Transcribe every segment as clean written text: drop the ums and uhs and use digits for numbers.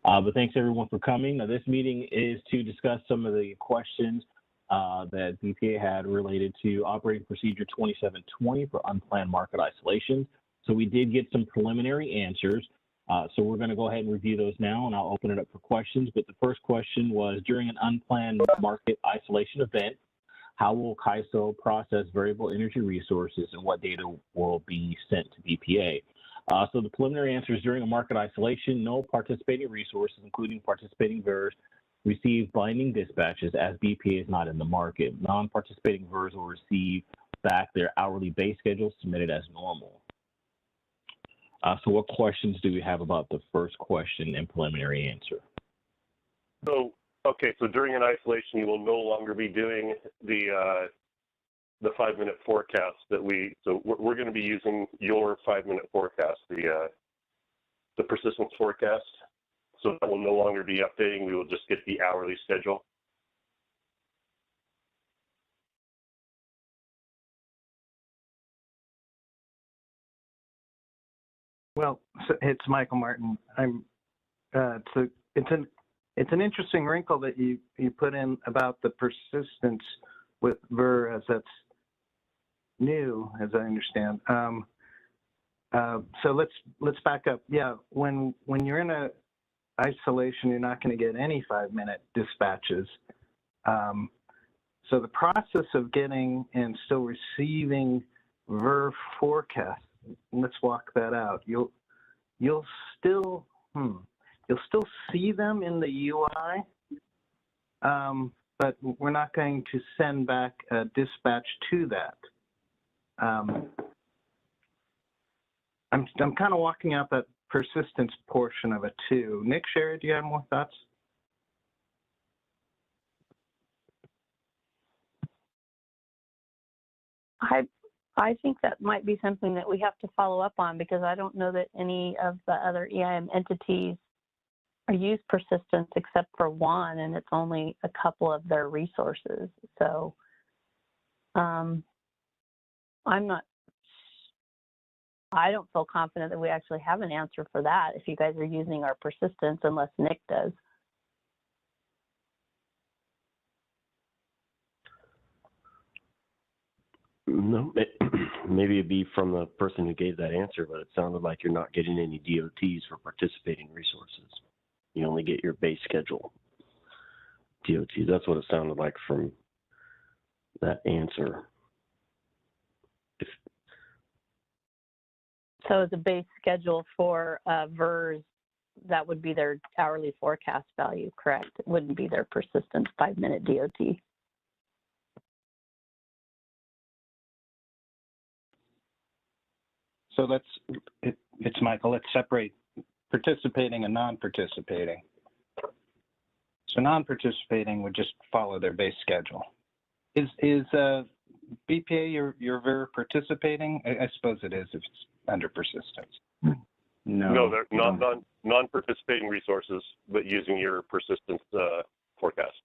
But thanks everyone for coming. Now, this meeting is to discuss some of the questions that BPA had related to Operating Procedure 2720 for unplanned market isolation. So we did get some preliminary answers. So we're going to go ahead and review those now, and I'll open it up for questions. But the first question was, during an unplanned market isolation event, how will CAISO process variable energy resources, and what data will be sent to BPA? So the preliminary answer is, during a market isolation, no participating resources, including participating VERS, receive binding dispatches as BPA is not in the market. Non-participating VERS will receive back their hourly base schedule submitted as normal. So what questions do we have about the first question and preliminary answer? So, okay, so during an isolation, you will no longer be doing the 5-minute forecast that so we're going to be using your 5-minute forecast, the persistence forecast. So that will no longer be updating. We will just get the hourly schedule. Well, so it's Michael Martin. It's an interesting wrinkle that you put in about the persistence with VER, as that's new, as I understand. So let's back up. Yeah, when you're in a isolation, you're not going to get any 5-minute dispatches. So the process of getting and still receiving VER forecasts, let's walk that out. You'll still see them in the UI, but we're not going to send back a dispatch to that. I'm kind of walking out that persistence portion of it too. Nick, Sherry, do you have more thoughts? I think that might be something that we have to follow up on, because I don't know that any of the other EIM entities use persistence except for one, and it's only a couple of their resources. So I don't feel confident that we actually have an answer for that if you guys are using our persistence, unless Nick does. No, maybe it'd be from the person who gave that answer, but it sounded like you're not getting any DOTs for participating resources. You only get your base schedule DOTs. That's what it sounded like from that answer. So the base schedule for VERS, that would be their hourly forecast value, correct? It wouldn't be their persistence 5-minute DOT. So it's Michael, let's separate participating and non-participating. So non-participating would just follow their base schedule. Is BPA your VER participating? I suppose it is if it's under persistence. No, they're non-participating resources, but using your persistence forecast.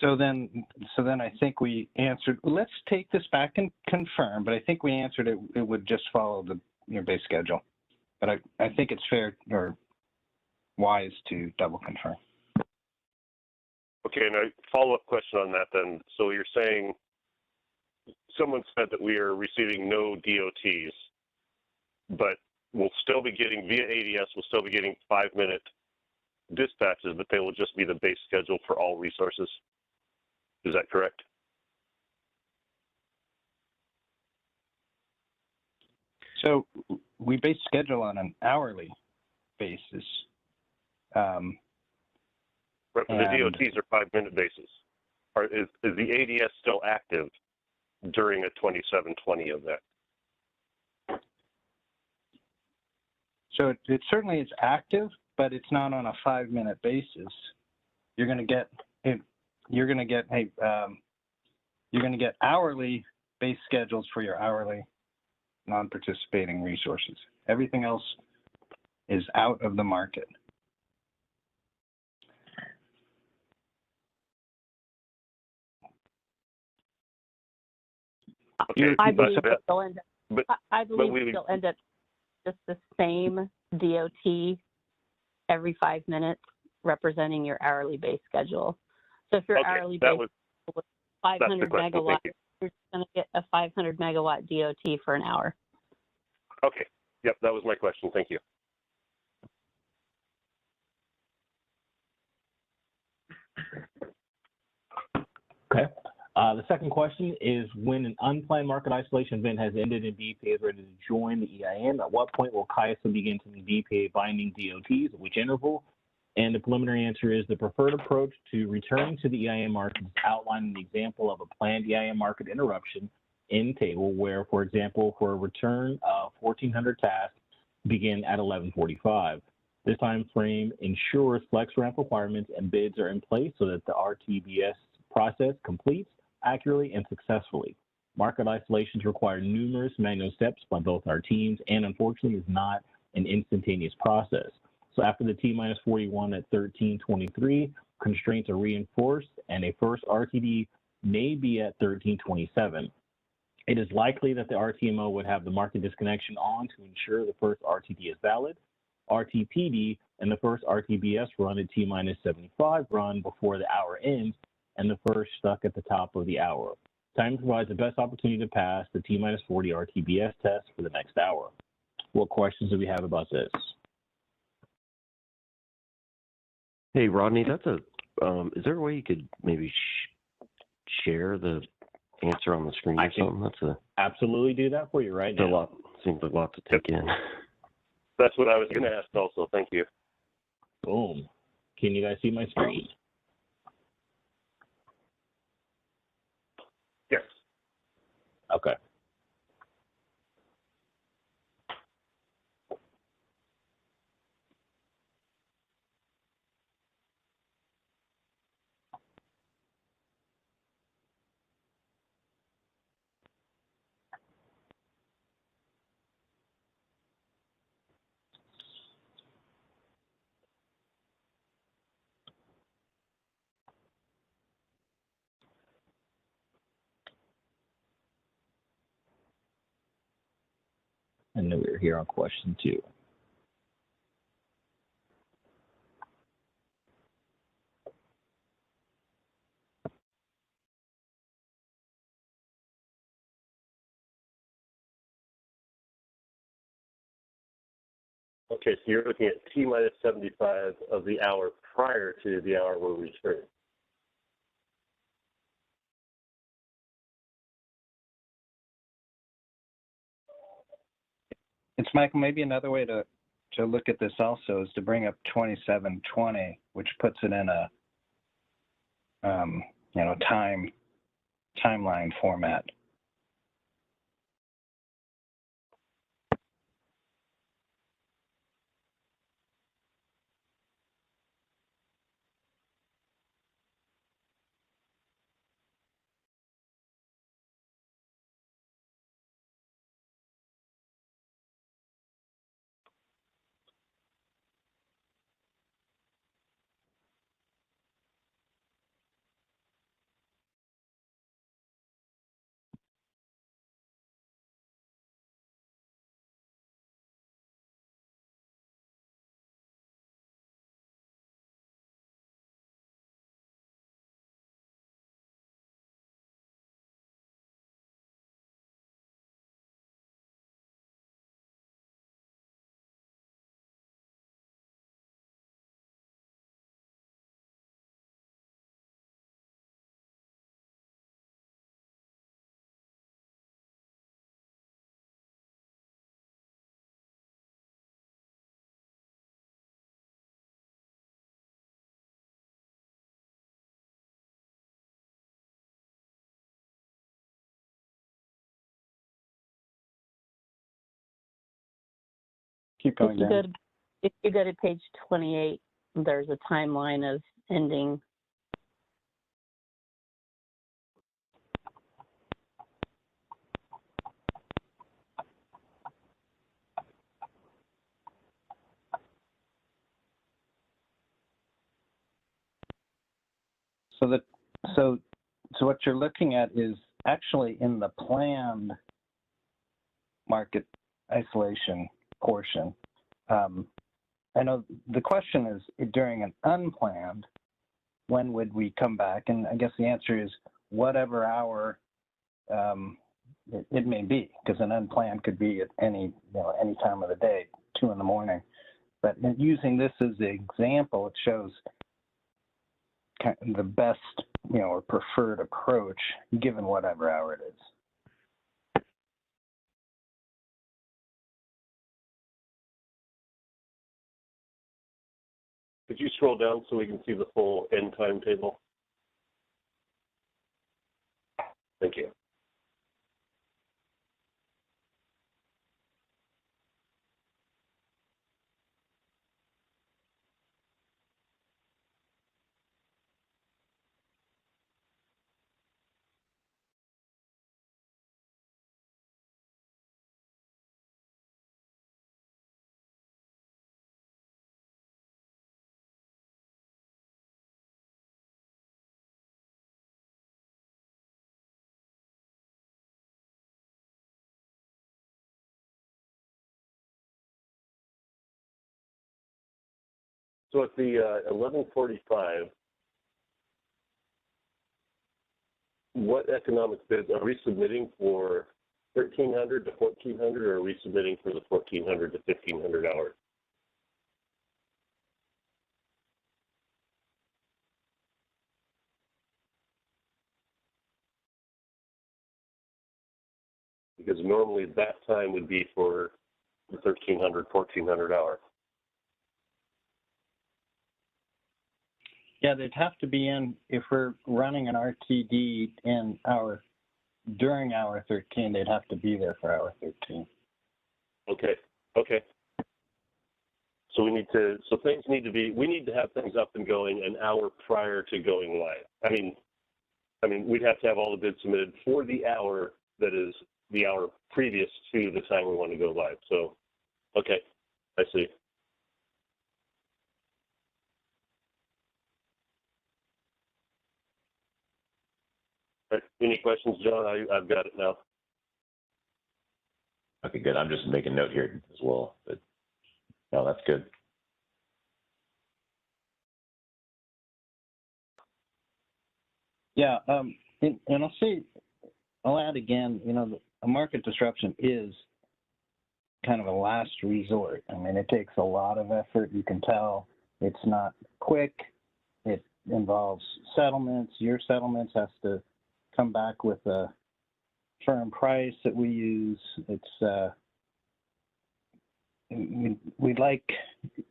So then I think we answered. Let's take this back and confirm, but I think we answered it. It would just follow your base schedule. But I think it's fair or wise to double confirm. Okay, and a follow-up question on that then. So you're saying someone said that we are receiving no DOTs, but we'll still be getting, via ADS, we'll still be getting 5-minute dispatches, but they will just be the base schedule for all resources. Is that correct? So we base schedule on an hourly basis. Right, but the DOTs are 5-minute basis. Is the ADS still active during a 2720 event? So it certainly is active, but it's not on a 5-minute basis. You're going to get hourly base schedules for your hourly non-participating resources. Everything else is out of the market. Okay, I believe they'll end up just the same DOT every 5 minutes representing your hourly base schedule. So if your Okay, hourly that base was, was that's the 500 question. megawatts, Thank you. you're going to get a 500 megawatt DOT for an hour. Okay. Yep, that was my question. Thank you. Okay. The second question is, when an unplanned market isolation event has ended and BPA is ready to join the EIM, at what point will CAISO begin sending BPA binding DOTs, at which interval? And the preliminary answer is the preferred approach to returning to the EIM market is outlined in the example of a planned EIM market interruption in table where, for example, for a return of 1,400 tasks begin at 11:45. This time frame ensures flex ramp requirements and bids are in place so that the RTBS process completes accurately and successfully. Market isolations require numerous manual steps by both our teams and unfortunately is not an instantaneous process. So after the T-minus 41 at 13:23, constraints are reinforced and a first RTD may be at 13:27. It is likely that the RTMO would have the market disconnection on to ensure the first RTD is valid. RTPD and the first RTBS run at T-minus 75 run before the hour ends and the first stuck at the top of the hour. Time provides the best opportunity to pass the T-minus 40 RTBS test for the next hour. What questions do we have about this? Hey, Rodney, that's a, is there a way you could maybe share the answer on the screen I or can something? That's a, absolutely do that for you right it's a now. lot, seems like a lot to take in. That's what I was going to ask also. Thank you. Boom. Can you guys see my screen? Yes. Okay. And then we're here on question 2. Okay, so you're looking at T-minus 75 of the hour prior to the hour we're returning. It's Michael, maybe another way to look at this also is to bring up 2720, which puts it in a timeline format. Keep going down. If you go to page 28, there's a timeline of ending. So what you're looking at is actually in the planned market isolation portion. I know the question is during an unplanned, when would we come back? And I guess the answer is whatever hour it may be, because an unplanned could be at any time of the day, 2 in the morning. But using this as the example, it shows kind of the best, or preferred approach given whatever hour it is. Could you scroll down so we can see the full end timetable? Thank you. So at the 11:45, what economic bids are we submitting for 1,300 to 1,400, or are we submitting for the 1,400 to 1,500 hours? Because normally that time would be for the 1,300, 1,400 hours. Yeah, they'd have to be in, if we're running an RTD during hour 13, they'd have to be there for hour 13. Okay. So we need to have things up and going an hour prior to going live. I mean, we'd have to have all the bids submitted for the hour that is the hour previous to the time we want to go live. So, okay, I see. All right. Any questions, John? I've got it now. Okay, good. I'm just making note here as well, but no, that's good. Yeah, and I'll add again, a market disruption is kind of a last resort. I mean, it takes a lot of effort. You can tell it's not quick. It involves settlements. Your settlements has to come back with a firm price that we use. It's we'd like,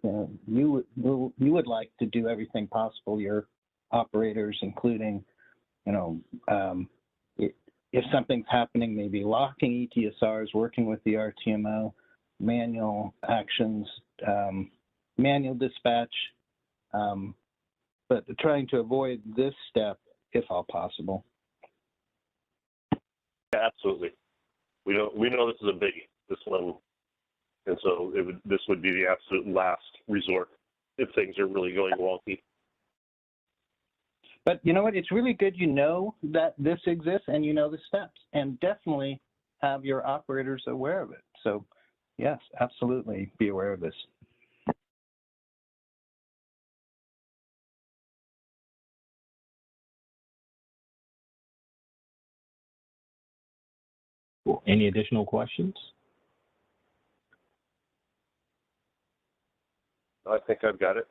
you would like to do everything possible. Your operators, including, if something's happening, maybe locking ETSRs, working with the RTMO, manual actions, manual dispatch, but trying to avoid this step if all possible. Yeah, absolutely. We know this is a biggie, this one, and so this would be the absolute last resort if things are really going wonky. But you know what? It's really good that this exists and the steps, and definitely have your operators aware of it. So, yes, absolutely be aware of this. Cool. Any additional questions? I think I've got it.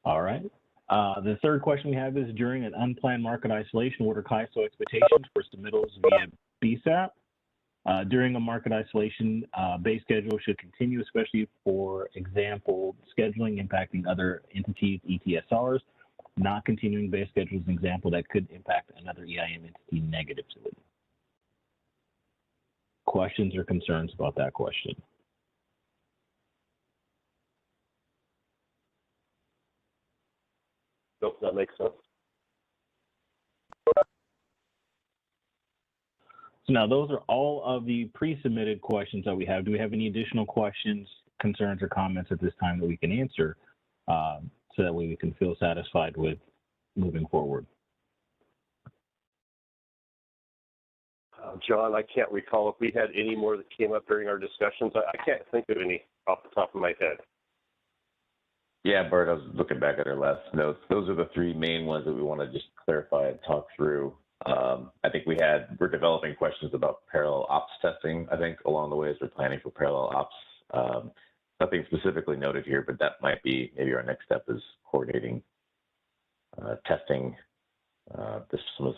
All right. The third question we have is, during an unplanned market isolation, what are CAISO expectations for submittals via BSAP? During a market isolation, base schedule should continue, especially for example, scheduling impacting other entities, ETSRs. Not continuing base schedule is an example that could impact another EIM entity negatively. Questions or concerns about that question? Nope, that makes sense. So now those are all of the pre-submitted questions that we have. Do we have any additional questions, concerns, or comments at this time that we can answer so that way we can feel satisfied with moving forward? John, I can't recall if we had any more that came up during our discussions. I can't think of any off the top of my head. Yeah, Bart, I was looking back at our last notes. Those are the three main ones that we want to just clarify and talk through. I think we're developing questions about parallel ops testing, I think, along the way as we're planning for parallel ops. Nothing specifically noted here, but that might be maybe our next step is coordinating testing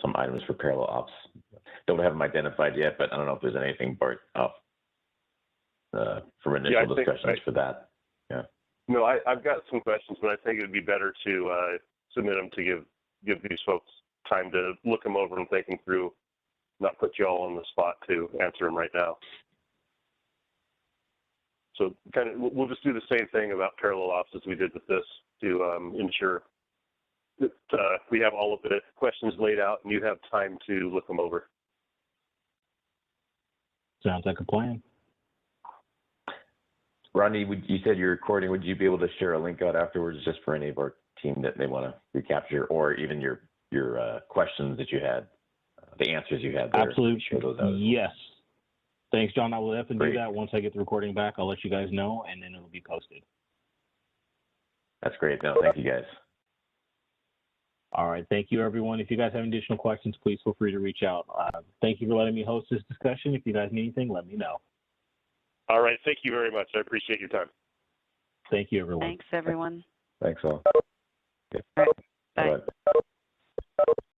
some items for parallel ops. Don't have them identified yet, but I don't know if there's anything, Bart, from initial discussions for that. Yeah. No, I've got some questions, but I think it would be better to submit them to give these folks time to look them over and think them through, not put you all on the spot to answer them right now. So we'll just do the same thing about parallel ops as we did with this to ensure that we have all of the questions laid out and you have time to look them over. Sounds like a plan. Rodney, you said you're recording. Would you be able to share a link out afterwards just for any of our team that may want to recapture, or even your questions that you had, the answers you had there? Absolutely. Share those out. Yes. Thanks, John. I will definitely Great. do that. Once I get the recording back, I'll let you guys know, and then it'll be posted. That's great. No, thank you guys. All right. Thank you, everyone. If you guys have additional questions, please feel free to reach out. Thank you for letting me host this discussion. If you guys need anything, let me know. All right. Thank you very much. I appreciate your time. Thank you, everyone. Thanks, everyone. Thanks all. Okay. All right. Bye. Bye-bye.